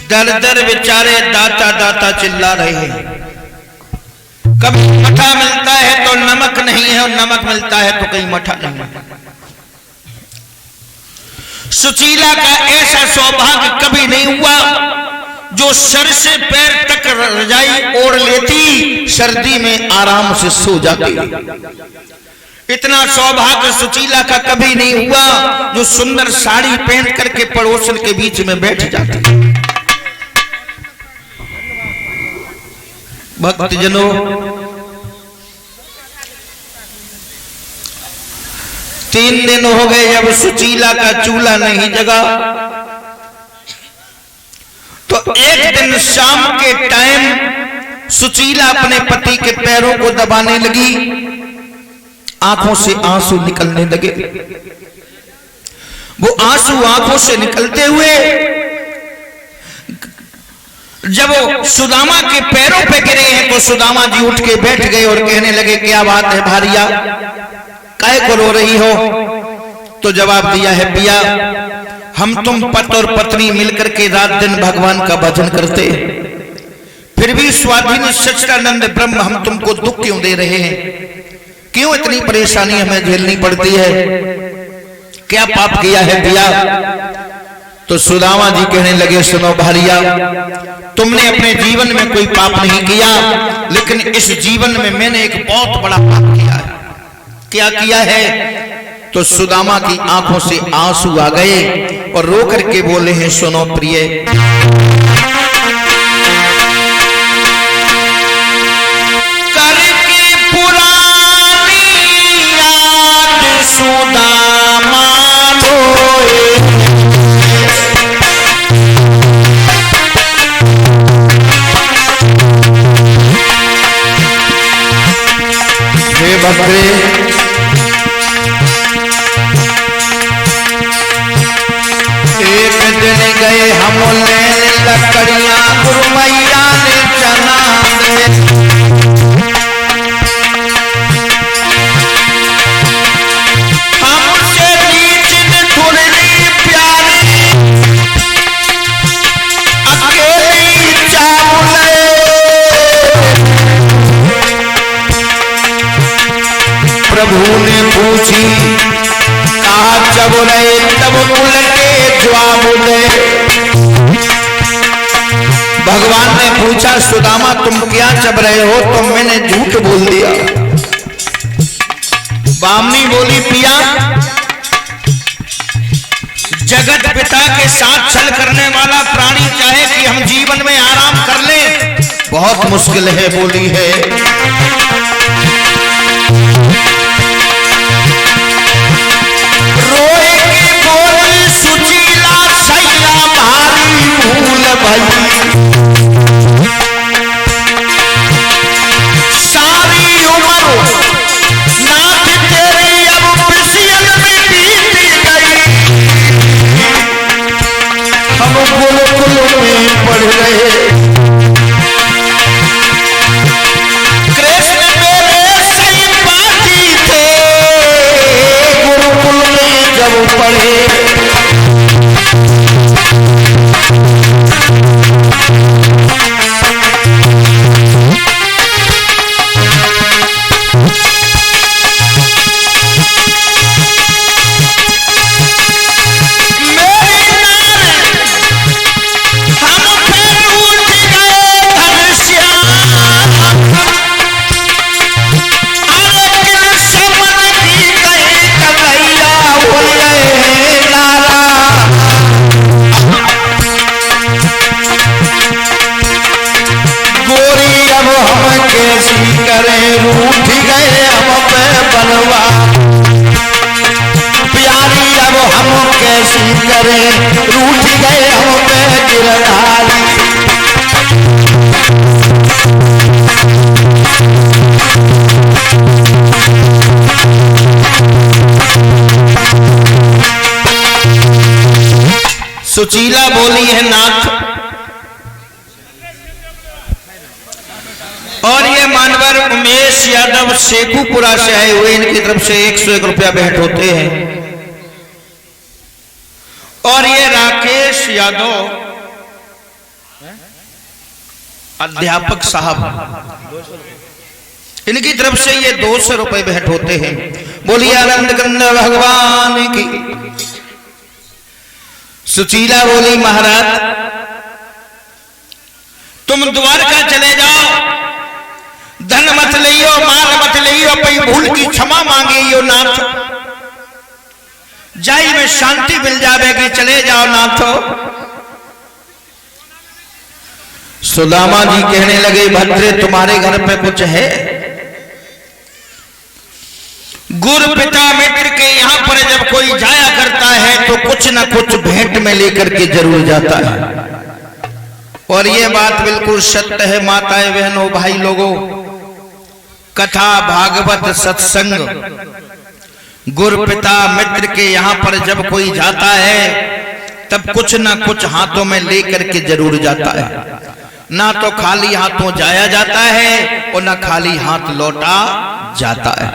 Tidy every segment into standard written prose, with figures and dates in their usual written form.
दर दर बेचारे दाता दाता चिल्ला रहे हैं। कभी मठा मिलता है तो नमक नहीं है, और नमक मिलता है तो कहीं मठा नहीं है। सुशीला का ऐसा सौभाग्य कभी नहीं हुआ जो सर से पैर तक रजाई ओढ़ लेती, सर्दी में आराम से सो जाती। इतना सौभाग्य सुशीला का कभी नहीं हुआ जो सुंदर साड़ी पहन करके पड़ोसन के बीच में बैठ जाती। भक्तजनों, तीन दिन हो गए जब सुशीला का चूल्हा नहीं जगा, तो एक दिन शाम के टाइम सुशीला अपने पति के पैरों को दबाने लगी। आंखों से आंसू निकलने लगे। वो आंसू आंखों से निकलते हुए जब वो सुदामा के पैरों पे गिरे हैं तो सुदामा जी उठ के बैठ गए और कहने लगे, क्या बात है भारिया, काहे को रो रही हो? तो जवाब दिया है, पिया हम तुम पति और पत्नी मिलकर के रात दिन भगवान का भजन करते, फिर भी स्वाधीन सच्चिदानंद ब्रह्म हम तुमको दुख क्यों दे रहे हैं? क्यों इतनी परेशानी हमें झेलनी पड़ती है? क्या पाप किया है पिया? तो सुदामा जी कहने लगे, सुनो भारिया, तुमने अपने जीवन में कोई पाप नहीं किया, लेकिन इस जीवन में मैंने एक बहुत बड़ा पाप किया है। क्या किया है? तो सुदामा की आंखों से आंसू आ गए और रो करके बोले हैं, सुनो प्रिय, करके पुरानी याद सुदामा बकरे एक दिन गए हम लेने लकड़ियां, गुरु मैया ने चना दे। हमसे नीच ठुरनी प्यारी अकेली चावल। प्रभु ने पूछी, कहा चबुले, तब उलटे जवाब दे। भगवान ने पूछा, सुदामा तुम क्या चब रहे हो? तो मैंने झूठ बोल दिया। बामनी बोली, पिया जगत पिता के साथ छल करने वाला प्राणी चाहे कि हम जीवन में आराम कर लें, बहुत मुश्किल है। बोली है, रोए की बोली सुशीला, सैया भारी भूल भई, सारी उम्र नाथ तेरी अब पिसियल में बीत गई। हम गुरुकुल में पढ़ रहे, कृष्ण मेरे सहपाठी थे, गुरुकुल में जब पढ़े। सुशीला बोली है, नाथ और ये मानवर उमेश यादव शेखुपुरा से आए हुए, इनकी तरफ से 101 रुपया भेंट होते हैं। और ये राकेश यादव अध्यापक साहब, इनकी तरफ से ये 200 रुपए भेंट होते हैं। बोलिए आनंद कंद भगवान की। सुशीला बोली महाराज तुम द्वारका चले जाओ, धन मत लियो, माल मत लियो, कोई भूल की क्षमा मांगियो नाथ, जाई में शांति मिल जाएगी, चले जाओ नाथो। सुदामा जी कहने लगे भद्रे तुम्हारे घर पे कुछ है? गुरु पिता मित्र के यहाँ पर जब कोई जाया करता है तो कुछ न कुछ भेंट में लेकर के जरूर जाता है। और ये बात बिल्कुल सत्य है माताएं बहनों भाई लोगों। कथा भागवत सत्संग गुरु पिता मित्र के यहाँ पर जब कोई जाता है तब कुछ न कुछ हाथों में लेकर के जरूर जाता है। ना तो खाली हाथों जाया जाता है और ना खाली हाथ लौटा जाता है।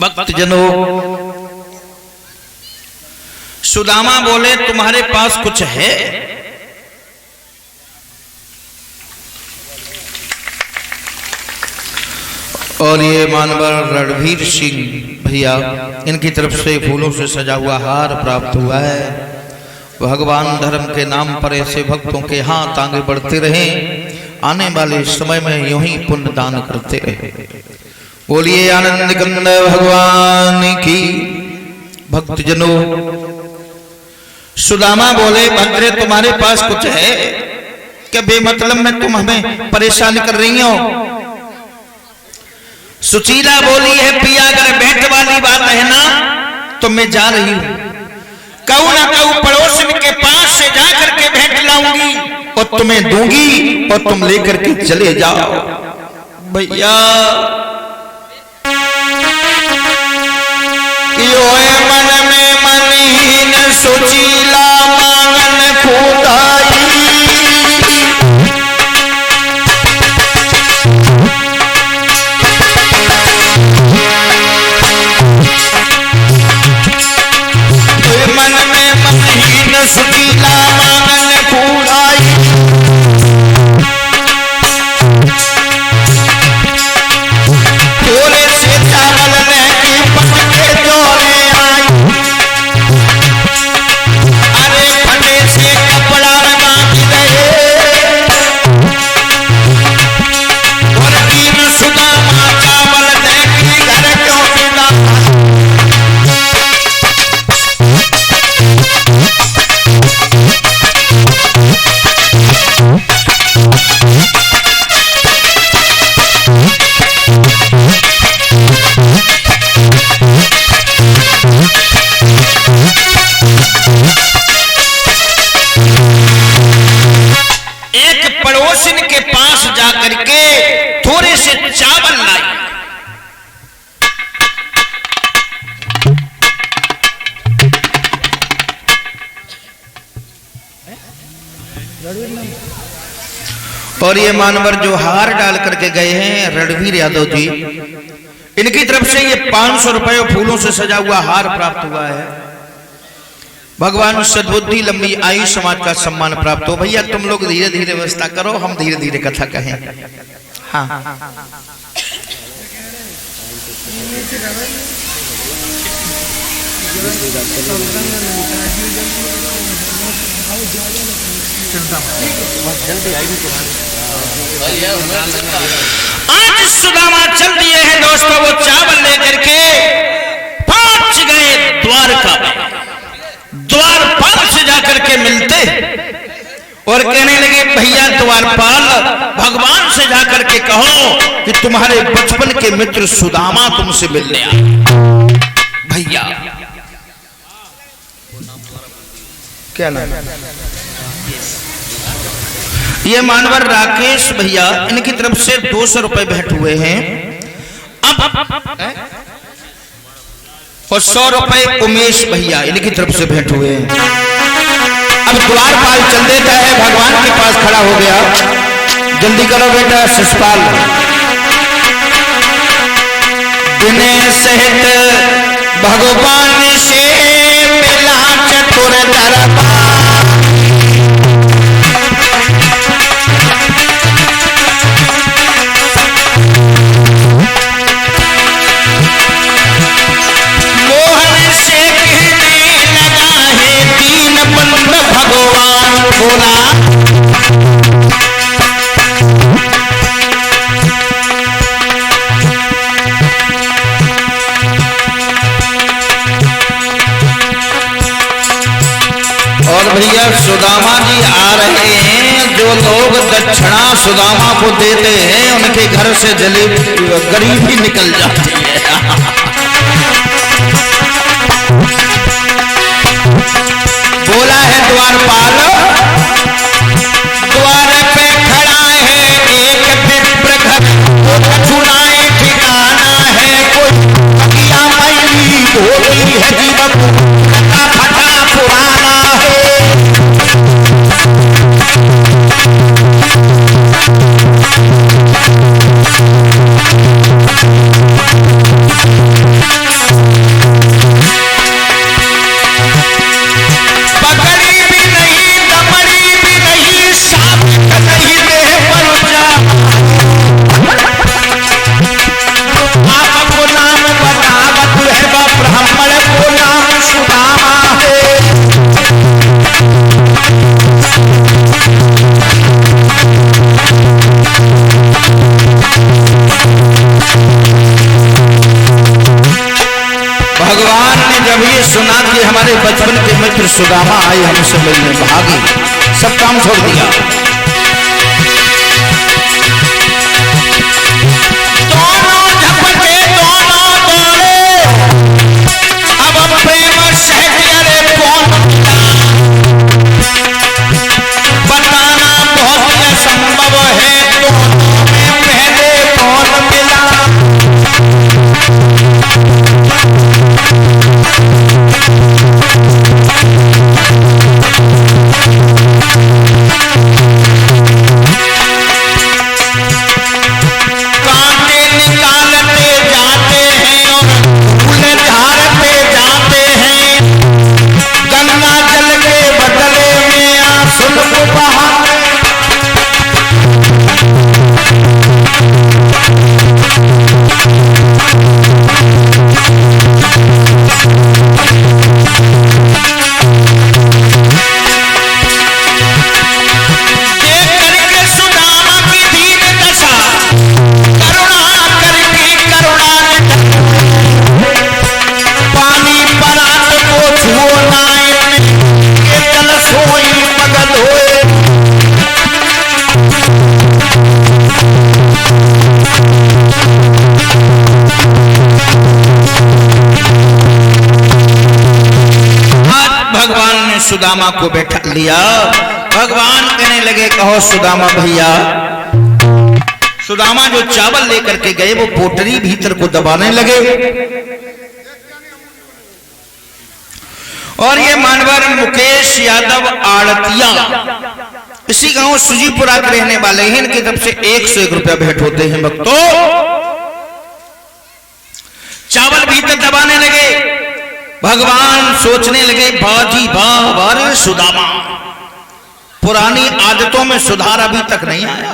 भक्तजनों, सुदामा बोले तुम्हारे पास कुछ है? और ये मानवर रणवीर सिंह भैया, इनकी तरफ से फूलों से सजा हुआ हार प्राप्त हुआ है। भगवान धर्म के नाम पर ऐसे भक्तों के हाथ आगे बढ़ते रहें, आने वाले समय में यूं ही पुण्य दान करते रहे। बोलिए आनंद कंद भगवान की। भक्तजनों, सुदामा बोले भद्रे तुम्हारे पास कुछ है क्या? बेमतलब में तुम हमें परेशान कर रही हो। सुशीला बोली है पिया अगर भेंट वाली बात है ना तो मैं जा रही हूं, कहूं ना कहूं पड़ोसन के पास से जाकर के भेंट लाऊंगी और तुम्हें दूंगी और तुम लेकर के चले जाओ। भैया मन में मनहीन सुशीला मांगन खुदाई, मन में मनहीन सुशीला मांगन खुदाई, थोड़े से चावल लेके पटके जोड़े आई, अरे फटे से कपड़ा बांध रहे और तीन सुदामा चावल लेके घर क्यों मिला। एक पड़ोसन के पास जाकर के थोड़े से चावल लाई। और ये मानवर जो हार डाल करके गए हैं रणवीर यादव जी, इनकी तरफ से ये 500 रुपए फूलों से सजा हुआ हार प्राप्त हुआ है। भगवान सद्बुद्धि लंबी आयु समाज का सम्मान प्राप्त हो। भैया तुम लोग धीरे धीरे व्यवस्था करो, हम धीरे धीरे कथा कहें। हाँ आज सुदामा चल दिए हैं दोस्तों, वो चावल लेकर के पहुंच गए द्वारका। द्वारपाल से जाकर के मिलते और कहने लगे भैया द्वारपाल भगवान से जाकर के कहो कि तुम्हारे बचपन के मित्र सुदामा तुमसे मिलने आए। भैया क्या नाम? ये मानवर राकेश भैया, इनकी तरफ से 200 रुपए भेंट हुए हैं। अब और 100 रुपए उमेश भैया, इनकी तरफ से भेंट हुए हैं। अब द्वारपाल चल देता है, भगवान के पास खड़ा हो गया। जल्दी करो बेटा शिषपाल। दिने सहित भगवान से मिला चतुर दरबार। मोहन से कहने लगा है दीन बंद भगवान बोला। और भैया सुदामा जी आ रहे हैं। जो लोग दक्षिणा सुदामा को देते हैं उनके घर से गरीबी निकल जाती है। बोला है द्वारपाल। द्वार पे खड़ा है एक विप्र घर, चुनाए ठिकाना है कोई बगिया मैली होती है जीवन फटा फटा पुराना है। पकड़ी भी नहीं दमड़ी भी नहीं साबित नहीं देह पर जा। आपको नाम बतावत है ब्राह्मण को नाम सुदामा है। भगवान ने जब ये सुना कि हमारे बचपन के मित्र सुदामा आए हमसे मिलने, भागे, सब काम छोड़ दिया। दोनों झपटे दोनों दौड़े, अब प्रेम सहजरे कौन बताना बहुत असंभव है। दोनों में पहले कौन मिला। सुदामा को बैठा लिया। भगवान कहने लगे कहो सुदामा भैया। सुदामा जो चावल लेकर के गए वो पोटरी भीतर को दबाने लगे। और ये मानवर मुकेश यादव आड़तिया इसी गांव सुजीपुरा के रहने वाले हैं। इनकी तरफ से 101 रुपया भेंट होते हैं। भक्तों चावल भीतर दबाने लगे। भगवान सोचने लगे बाजी बार सुदामा, पुरानी आदतों में सुधार अभी तक नहीं आया।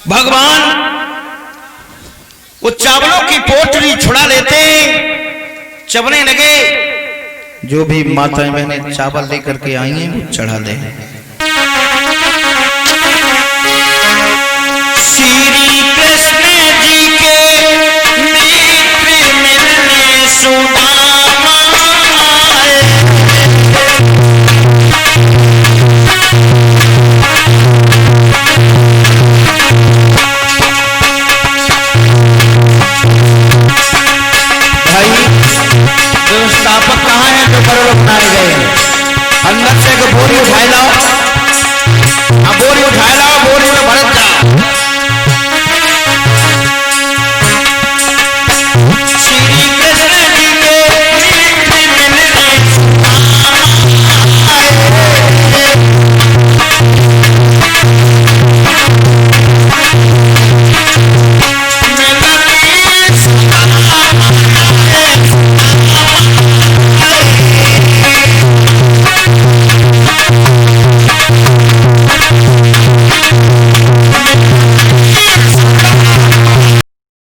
भगवान वो चावलों की पोटली छुड़ा लेते, चबने लगे। जो भी माताएं बहनें चावल लेकर के आई हैं वो चढ़ा दे।